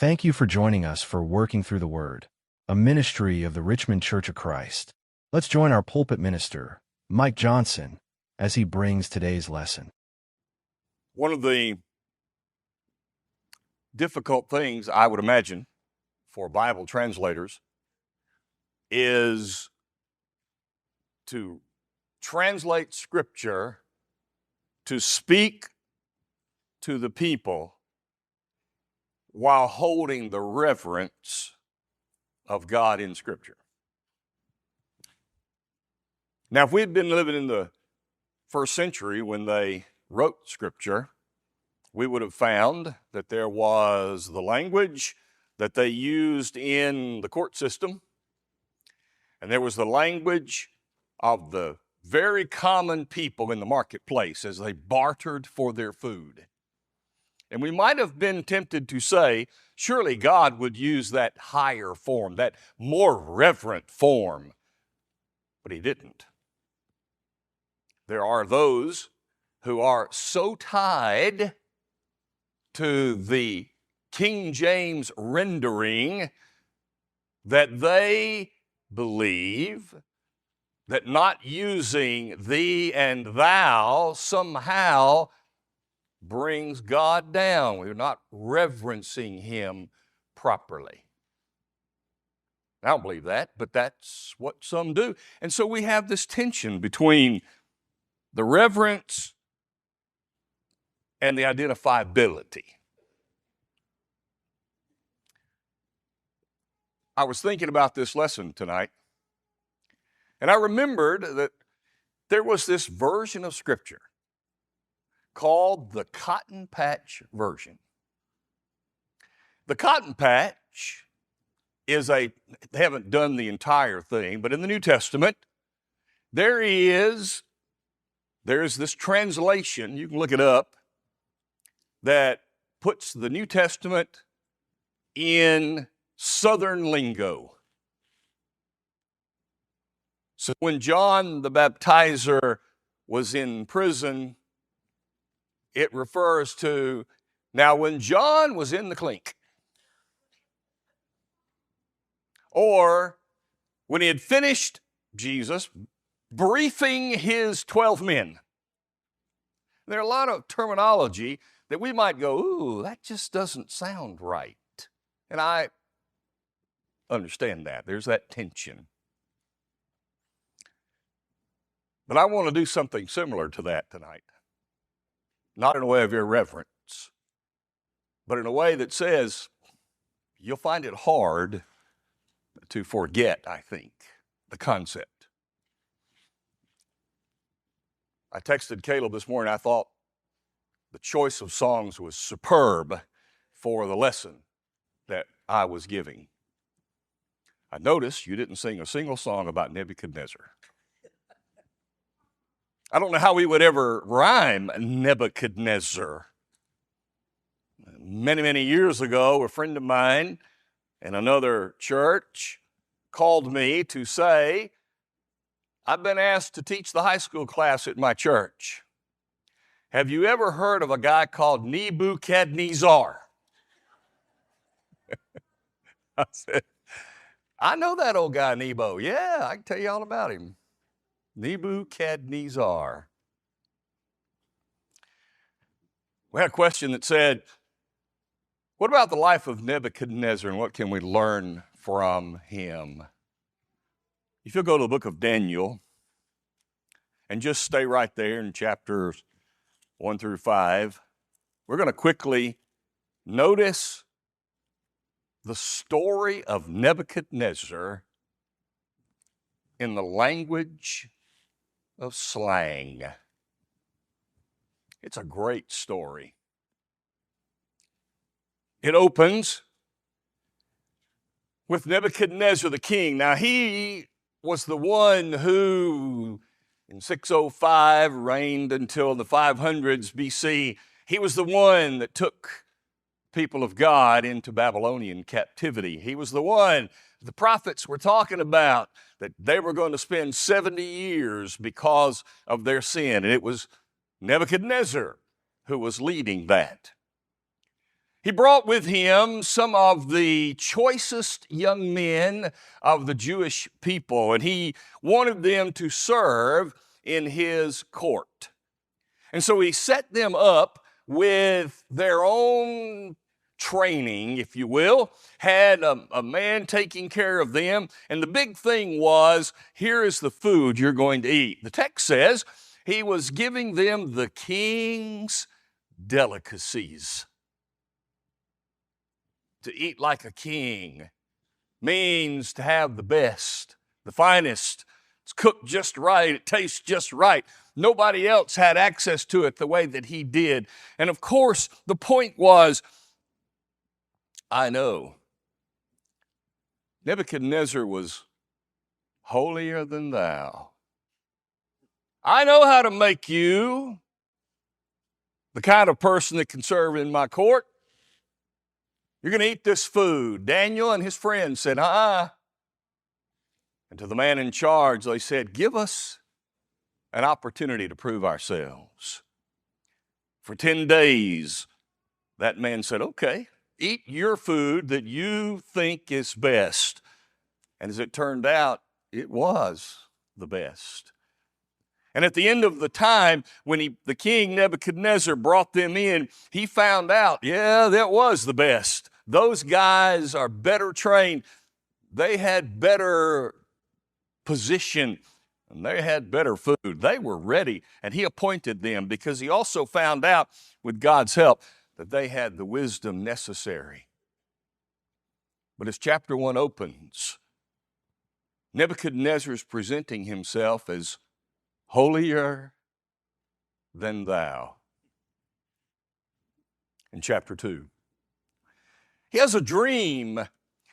Thank you for joining us for Working Through the Word, a ministry of the Richmond Church of Christ. Let's join our pulpit minister, Mike Johnson, as he brings today's lesson. One of the difficult things, I would imagine, for Bible translators is to translate Scripture to speak to the people while holding the reverence of God in Scripture. Now, if we'd been living in the first century when they wrote Scripture, we would have found that there was the language that they used in the court system, and there was the language of the very common people in the marketplace as they bartered for their food. And we might have been tempted to say, surely God would use that higher form, that more reverent form, but He didn't. There are those who are so tied to the King James rendering that they believe that not using thee and thou somehow brings God down. We're not reverencing Him properly. I don't believe that, but that's what some do. And so we have this tension between the reverence and the identifiability. I was thinking about this lesson tonight, and I remembered that there was this version of Scripture called the Cotton Patch Version. The Cotton Patch is they haven't done the entire thing, but in the New Testament, there's this translation, you can look it up, that puts the New Testament in Southern lingo. So when John the Baptizer was in prison, it refers to, now when John was in the clink, or when he had finished, Jesus, briefing his 12 men. There are a lot of terminology that we might go, ooh, that just doesn't sound right. And I understand that. There's that tension. But I want to do something similar to that tonight. Not in a way of irreverence, but in a way that says you'll find it hard to forget, I think, the concept. I texted Caleb this morning. I thought the choice of songs was superb for the lesson that I was giving. I noticed you didn't sing a single song about Nebuchadnezzar. I don't know how we would ever rhyme Nebuchadnezzar. Many, many years ago, a friend of mine in another church called me to say, I've been asked to teach the high school class at my church. Have you ever heard of a guy called Nebuchadnezzar? I said, I know that old guy, Nebo. Yeah, I can tell you all about him. Nebuchadnezzar. We had a question that said, what about the life of Nebuchadnezzar and what can we learn from him? If you'll go to the book of Daniel and just stay right there in chapters 1 through 5, we're going to quickly notice the story of Nebuchadnezzar in the language of slang. It's a great story. It opens with Nebuchadnezzar the king. Now, he was the one who, in 605, reigned until the 500s BC. He was the one that took people of God into Babylonian captivity. He was the one the prophets were talking about, that they were going to spend 70 years because of their sin. And it was Nebuchadnezzar who was leading that. He brought with him some of the choicest young men of the Jewish people, and he wanted them to serve in his court. And so he set them up with their own training, if you will, had a man taking care of them. And the big thing was, here is the food you're going to eat. The text says he was giving them the king's delicacies. To eat like a king means to have the best, the finest. It's cooked just right. It tastes just right. Nobody else had access to it the way that he did. And of course, the point was, I know Nebuchadnezzar was holier than thou. I know how to make you the kind of person that can serve in my court. You're going to eat this food. Daniel and his friends said, And to the man in charge, they said, give us an opportunity to prove ourselves. For 10 days, that man said, okay, eat your food that you think is best. And as it turned out, it was the best. And at the end of the time, when the king Nebuchadnezzar brought them in, he found out, yeah, that was the best. Those guys are better trained. They had better position, and they had better food. They were ready, and he appointed them because he also found out, with God's help, that they had the wisdom necessary. But as chapter 1 opens, Nebuchadnezzar is presenting himself as holier than thou. In chapter 2, he has a dream,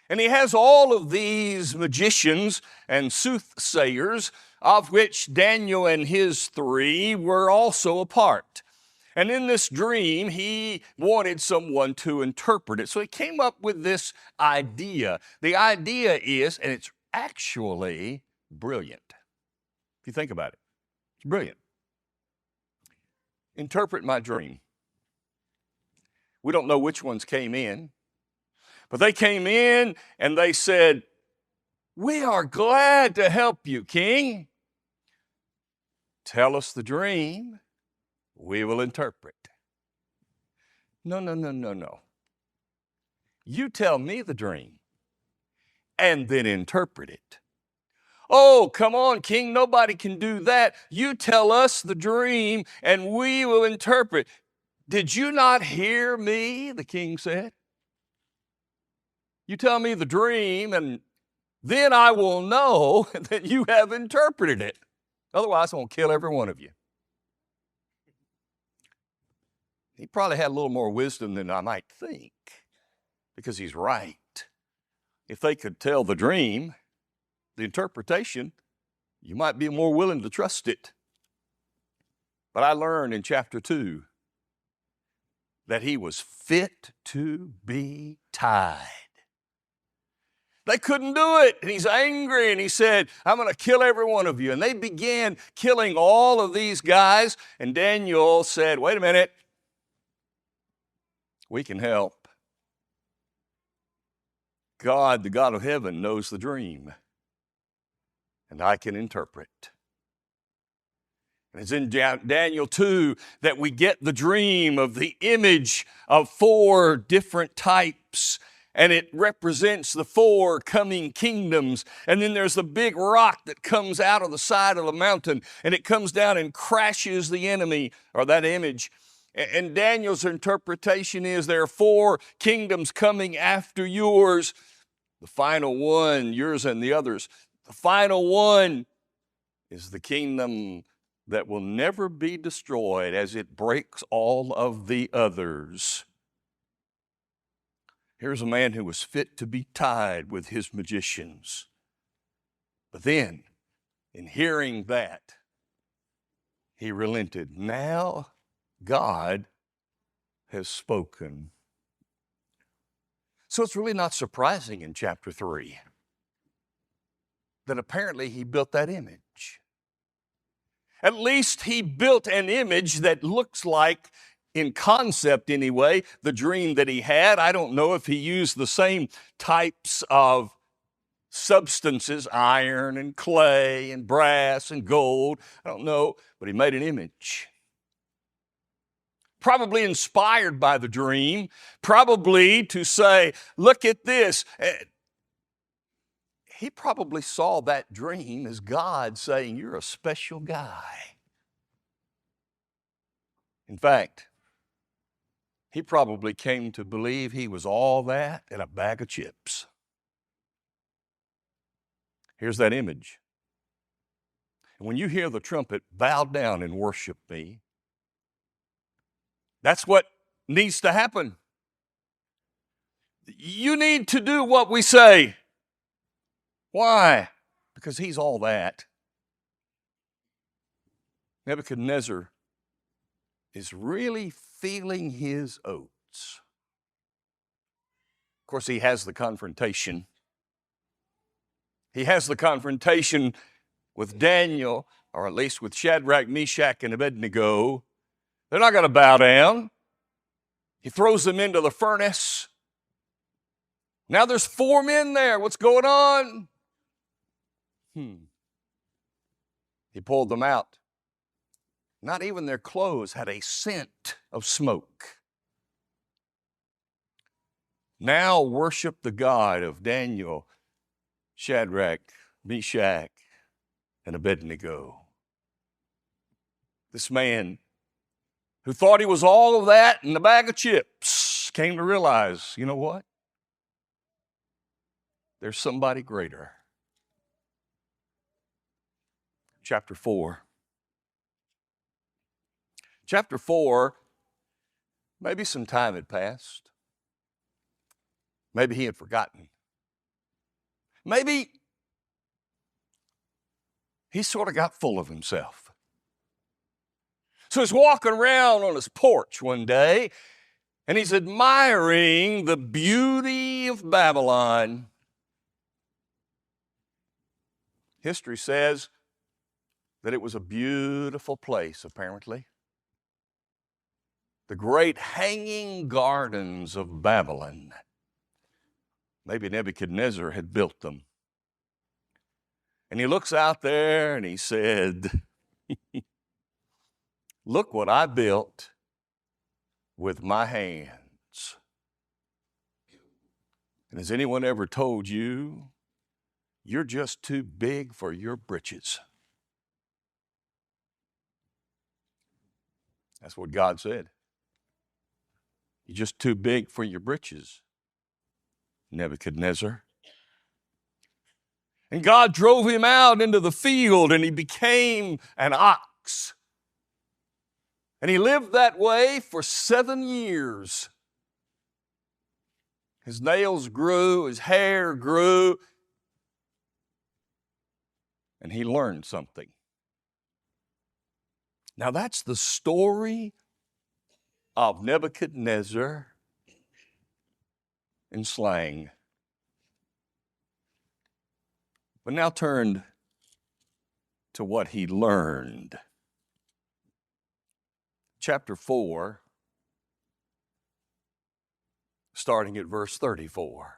and he has all of these magicians and soothsayers, of which Daniel and his 3 were also a part. And in this dream, he wanted someone to interpret it. So he came up with this idea. The idea is, and it's actually brilliant. If you think about it, it's brilliant. Interpret my dream. We don't know which ones came in, but they came in and they said, we are glad to help you, King. Tell us the dream. We will interpret. No. You tell me the dream and then interpret it. Oh, come on, King, nobody can do that. You tell us the dream and we will interpret. Did you not hear me? The king said. You tell me the dream and then I will know that you have interpreted it. Otherwise, I'm going to kill every one of you. He probably had a little more wisdom than I might think, because he's right. If they could tell the dream, the interpretation, you might be more willing to trust it. But I learned in chapter 2 that he was fit to be tied. They couldn't do it, and he's angry, and he said, I'm going to kill every one of you. And they began killing all of these guys, and Daniel said, wait a minute. We can help. God, the God of heaven, knows the dream, and I can interpret. And it's in Daniel 2 that we get the dream of the image of 4 different types, and it represents the 4 coming kingdoms. And then there's the big rock that comes out of the side of the mountain, and it comes down and crashes the enemy, or that image. And Daniel's interpretation is there are 4 kingdoms coming after yours. The final one, yours and the others, the final one is the kingdom that will never be destroyed as it breaks all of the others. Here's a man who was fit to be tied with his magicians. But then, in hearing that, he relented. Now, God has spoken. So it's really not surprising in chapter 3 that apparently he built that image. At least he built an image that looks like in concept anyway, the dream that he had. I don't know if he used the same types of substances, iron and clay and brass and gold. I don't know, but he made an image. Probably inspired by the dream, probably to say, look at this. He probably saw that dream as God saying, you're a special guy. In fact, he probably came to believe he was all that and a bag of chips. Here's that image. And when you hear the trumpet, bow down and worship me. That's what needs to happen. You need to do what we say. Why? Because he's all that. Nebuchadnezzar is really feeling his oats. Of course, he has the confrontation. He has the confrontation with Daniel, or at least with Shadrach, Meshach, and Abednego. They're not going to bow down. He throws them into the furnace. Now there's 4 men there. What's going on? He pulled them out. Not even their clothes had a scent of smoke. Now worship the God of Daniel, Shadrach, Meshach, and Abednego. This man who thought he was all of that in a bag of chips came to realize, you know what? There's somebody greater. Chapter 4. Chapter 4, maybe some time had passed. Maybe he had forgotten. Maybe he sort of got full of himself. So he's walking around on his porch one day, and he's admiring the beauty of Babylon. History says that it was a beautiful place, apparently. The great hanging gardens of Babylon. Maybe Nebuchadnezzar had built them. And he looks out there and he said, look what I built with my hands. And has anyone ever told you, you're just too big for your britches? That's what God said. You're just too big for your britches, Nebuchadnezzar. And God drove him out into the field, and he became an ox. And he lived that way for 7 years. His nails grew, his hair grew, and he learned something. Now that's the story of Nebuchadnezzar in slang. But now turn to what he learned. Chapter 4, starting at verse 34.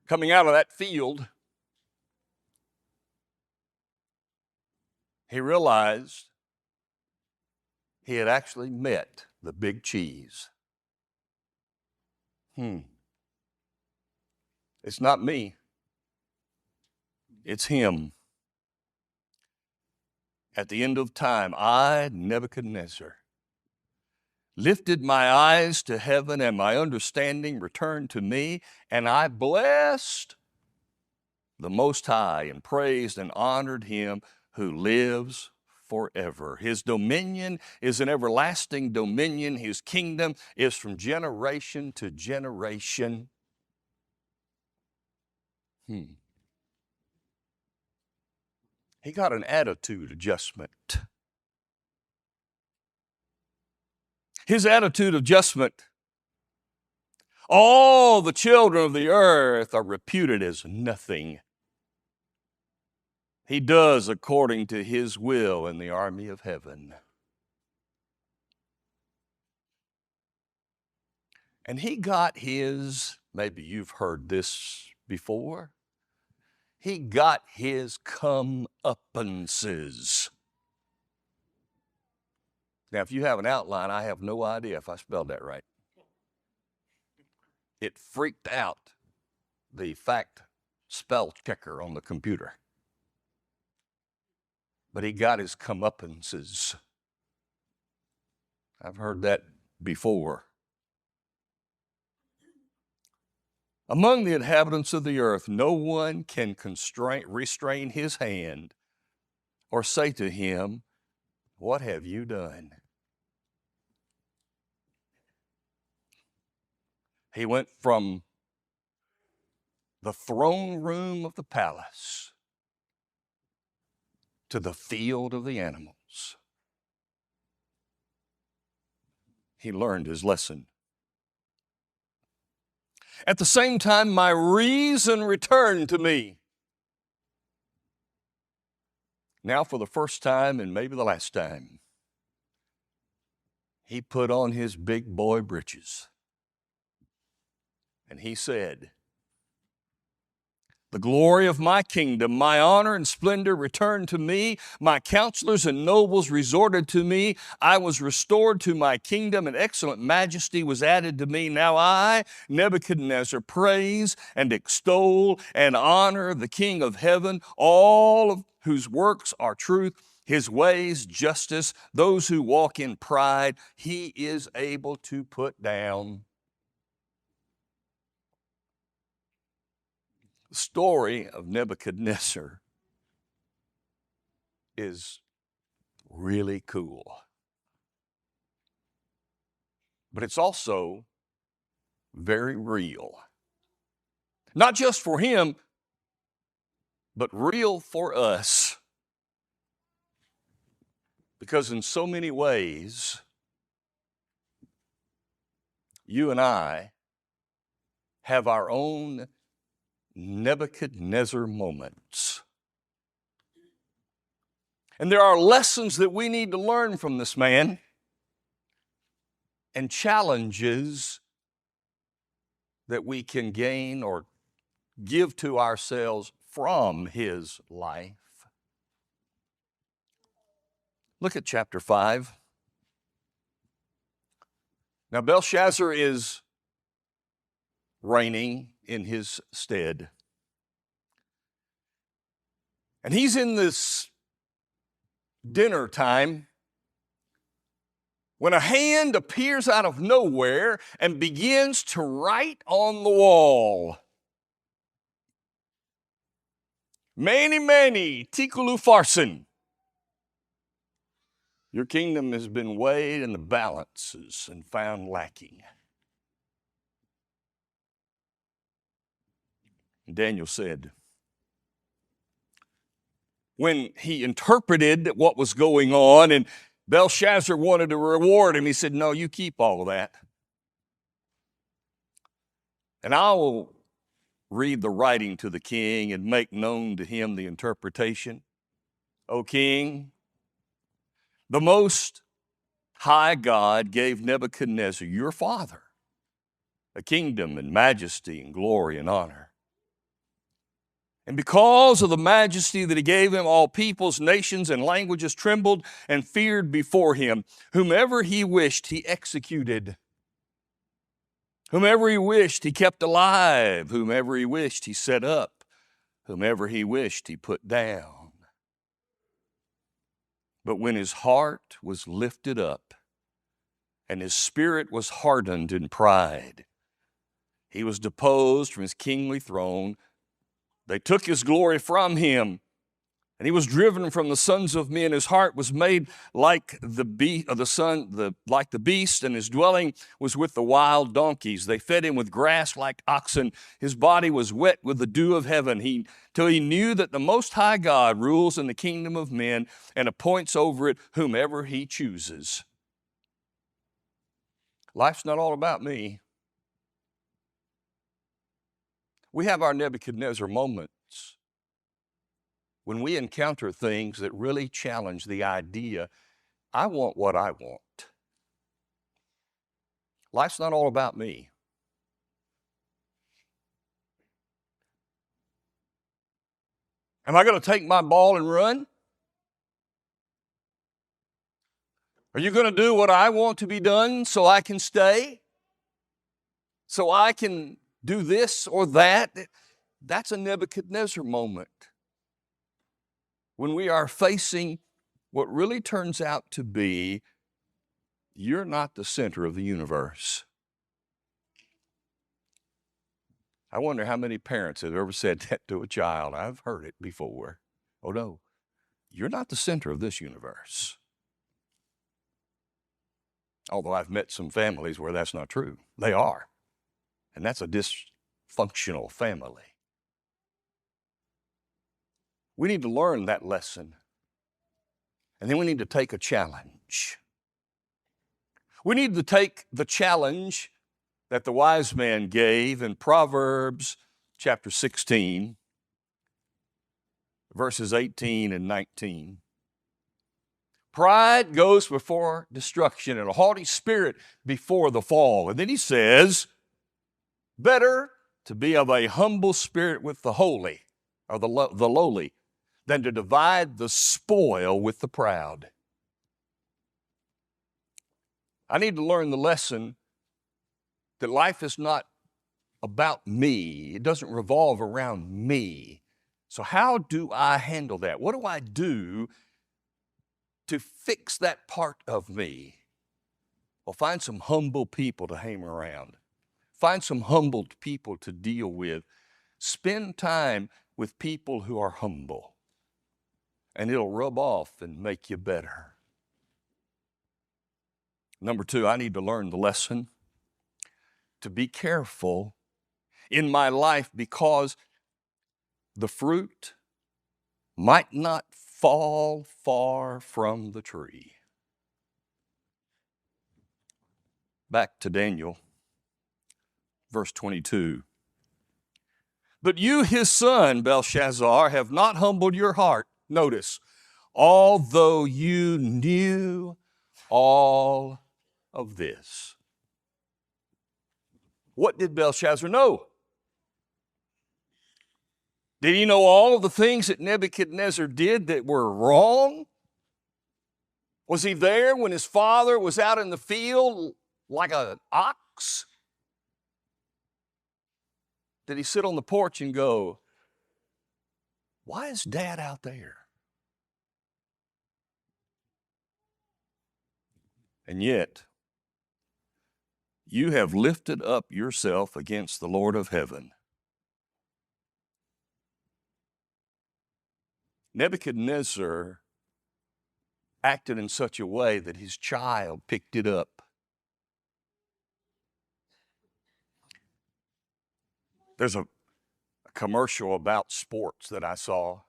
Coming out of that field, he realized he had actually met the big cheese. It's not me. It's him. At the end of time, I, Nebuchadnezzar, lifted my eyes to heaven, and my understanding returned to me, and I blessed the Most High and praised and honored him who lives forever. His dominion is an everlasting dominion. His kingdom is from generation to generation. He got an attitude adjustment. His attitude adjustment. All the children of the earth are reputed as nothing. He does according to his will in the army of heaven. And he got his, maybe you've heard this before, he got his comeuppances. Now, if you have an outline, I have no idea if I spelled that right. It freaked out the fact spell checker on the computer. But he got his comeuppances. I've heard that before. Among the inhabitants of the earth, no one can restrain his hand or say to him, "What have you done?" He went from the throne room of the palace to the field of the animals. He learned his lesson. At the same time, my reason returned to me. Now, for the first time and maybe the last time, he put on his big boy britches. And he said, "The glory of my kingdom, my honor and splendor returned to me. My counselors and nobles resorted to me. I was restored to my kingdom, and excellent majesty was added to me. Now I, Nebuchadnezzar, praise and extol and honor the King of heaven, all of whose works are truth, his ways justice, those who walk in pride, he is able to put down." The story of Nebuchadnezzar is really cool. But it's also very real. Not just for him, but real for us. Because in so many ways, you and I have our own Nebuchadnezzar moments. And there are lessons that we need to learn from this man and challenges that we can gain or give to ourselves from his life. Look at chapter 5. Now, Belshazzar is reigning in his stead. And he's in this dinner time when a hand appears out of nowhere and begins to write on the wall. "Mene, mene, tekel upharsin." Your kingdom has been weighed in the balances and found lacking. And Daniel said, when he interpreted what was going on and Belshazzar wanted to reward him, he said, "No, you keep all of that. And I will read the writing to the king and make known to him the interpretation. O king, the Most High God gave Nebuchadnezzar, your father, a kingdom and majesty and glory and honor. And because of the majesty that he gave him, all peoples, nations, and languages trembled and feared before him. Whomever he wished, he executed. Whomever he wished, he kept alive. Whomever he wished, he set up. Whomever he wished, he put down. But when his heart was lifted up and his spirit was hardened in pride, he was deposed from his kingly throne. They took his glory from him, and he was driven from the sons of men. His heart was made like the beast, and his dwelling was with the wild donkeys. They fed him with grass like oxen. His body was wet with the dew of heaven, till he knew that the Most High God rules in the kingdom of men and appoints over it whomever he chooses. Life's not all about me. We have our Nebuchadnezzar moments when we encounter things that really challenge the idea, I want what I want. Life's not all about me. Am I going to take my ball and run? Are you going to do what I want to be done so I can stay? So I can do this or that? That's a Nebuchadnezzar moment. When we are facing what really turns out to be, you're not the center of the universe. I wonder how many parents have ever said that to a child. I've heard it before. Oh no, you're not the center of this universe. Although I've met some families where that's not true. They are. And that's a dysfunctional family. We need to learn that lesson. And then we need to take a challenge. We need to take the challenge that the wise man gave in Proverbs chapter 16, verses 18 and 19. Pride goes before destruction and a haughty spirit before the fall. And then he says, better to be of a humble spirit with the holy, or the lowly, than to divide the spoil with the proud. I need to learn the lesson that life is not about me. It doesn't revolve around me. So how do I handle that? What do I do to fix that part of me? Well, find some humble people to hang around. Find some humbled people to deal with. Spend time with people who are humble, and it'll rub off and make you better. Number two, I need to learn the lesson to be careful in my life because the fruit might not fall far from the tree. Back to Daniel, verse 22. But you, his son, Belshazzar, have not humbled your heart. Notice, although you knew all of this. What did Belshazzar know? Did he know all of the things that Nebuchadnezzar did that were wrong? Was he there when his father was out in the field like an ox? Did he sit on the porch and go, why is Dad out there? And yet, you have lifted up yourself against the Lord of heaven. Nebuchadnezzar acted in such a way that his child picked it up. There's a commercial about sports that I saw,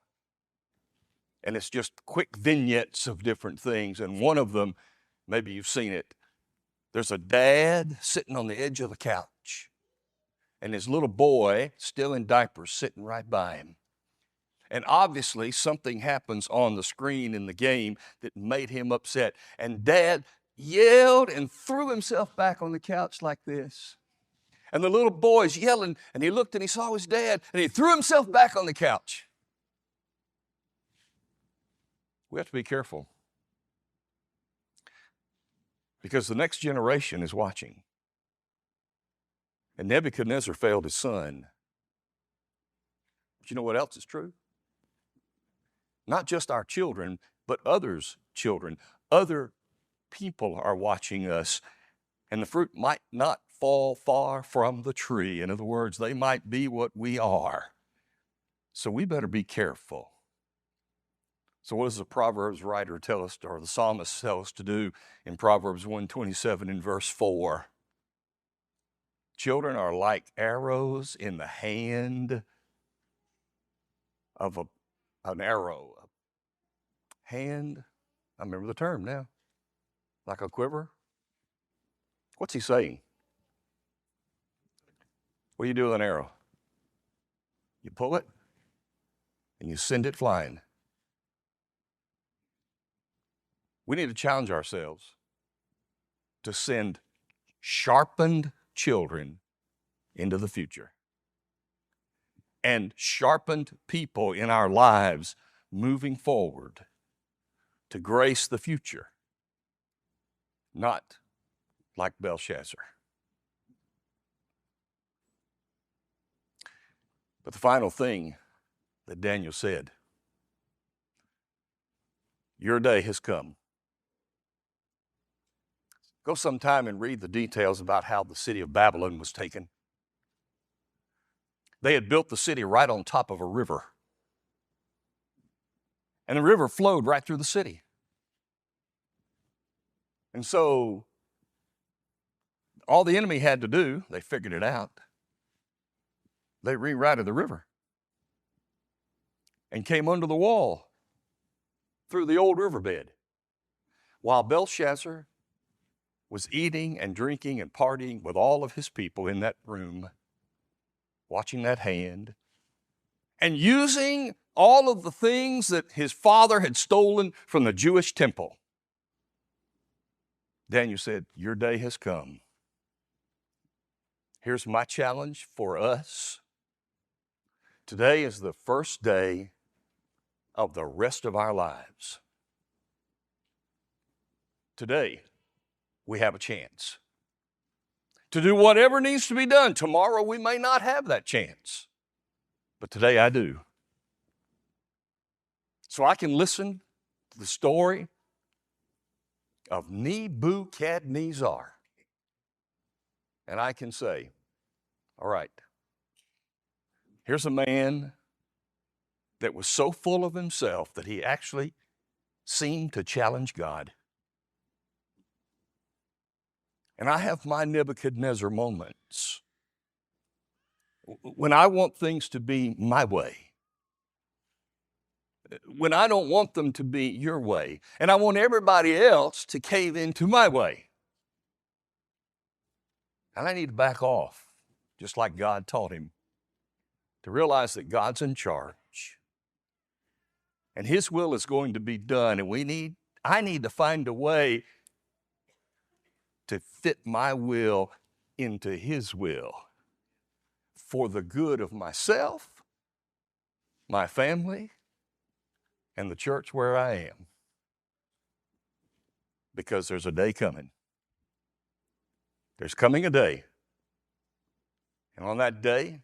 and it's just quick vignettes of different things, and one of them, maybe you've seen it, there's a dad sitting on the edge of the couch, and his little boy, still in diapers, sitting right by him. And obviously something happens on the screen in the game that made him upset. And Dad yelled and threw himself back on the couch like this. And the little boy's yelling, and he looked and he saw his dad, and he threw himself back on the couch. We have to be careful, because the next generation is watching. And Nebuchadnezzar failed his son. But you know what else is true? Not just our children, but others' children. Other people are watching us, and the fruit might not fall far from the tree. In other words, they might be what we are. So we better be careful. So what does the Proverbs writer tell us, or the psalmist tell us to do in Proverbs 1:27 in verse 4? Children are like arrows in the hand of an arrow. Hand, I remember the term now, like a quiver. What's he saying? What do you do with an arrow? You pull it and you send it flying. We need to challenge ourselves to send sharpened children into the future and sharpened people in our lives moving forward to grace the future, not like Belshazzar. But the final thing that Daniel said, your day has come. Go sometime and read the details about how the city of Babylon was taken. They had built the city right on top of a river. And the river flowed right through the city. And so all the enemy had to do, they figured it out. They rerouted the river and came under the wall through the old riverbed while Belshazzar was eating and drinking and partying with all of his people in that room, watching that hand, and using all of the things that his father had stolen from the Jewish temple. Daniel said, your day has come. Here's my challenge for us. Today is the first day of the rest of our lives. Today, we have a chance to do whatever needs to be done. Tomorrow, we may not have that chance, but today I do. So I can listen to the story of Nebuchadnezzar, and I can say, all right, here's a man that was so full of himself that he actually seemed to challenge God. And I have my Nebuchadnezzar moments when I want things to be my way, when I don't want them to be your way, and I want everybody else to cave into my way. And I need to back off, just like God taught him, to realize that God's in charge and his will is going to be done. And I need to find a way to fit my will into his will for the good of myself, my family, and the church where I am. Because there's a day coming. There's coming a day. And on that day,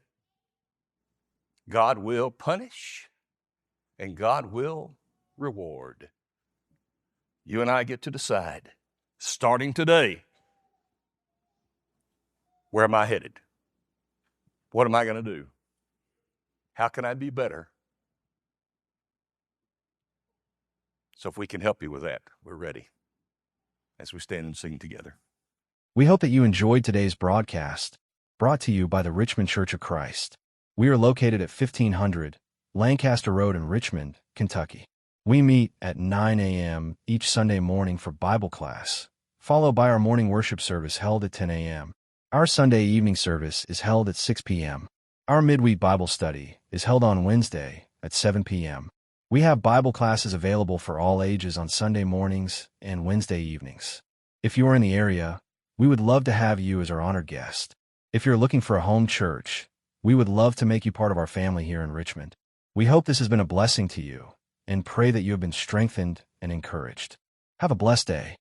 God will punish and God will reward. You and I get to decide, starting today, where am I headed? What am I going to do? How can I be better? So if we can help you with that, we're ready as we stand and sing together. We hope that you enjoyed today's broadcast, brought to you by the Richmond Church of Christ. We are located at 1500 Lancaster Road in Richmond, Kentucky. We meet at 9 a.m. each Sunday morning for Bible class, followed by our morning worship service held at 10 a.m. Our Sunday evening service is held at 6 p.m. Our midweek Bible study is held on Wednesday at 7 p.m. We have Bible classes available for all ages on Sunday mornings and Wednesday evenings. If you are in the area, we would love to have you as our honored guest. If you're looking for a home church, we would love to make you part of our family here in Richmond. We hope this has been a blessing to you and pray that you have been strengthened and encouraged. Have a blessed day.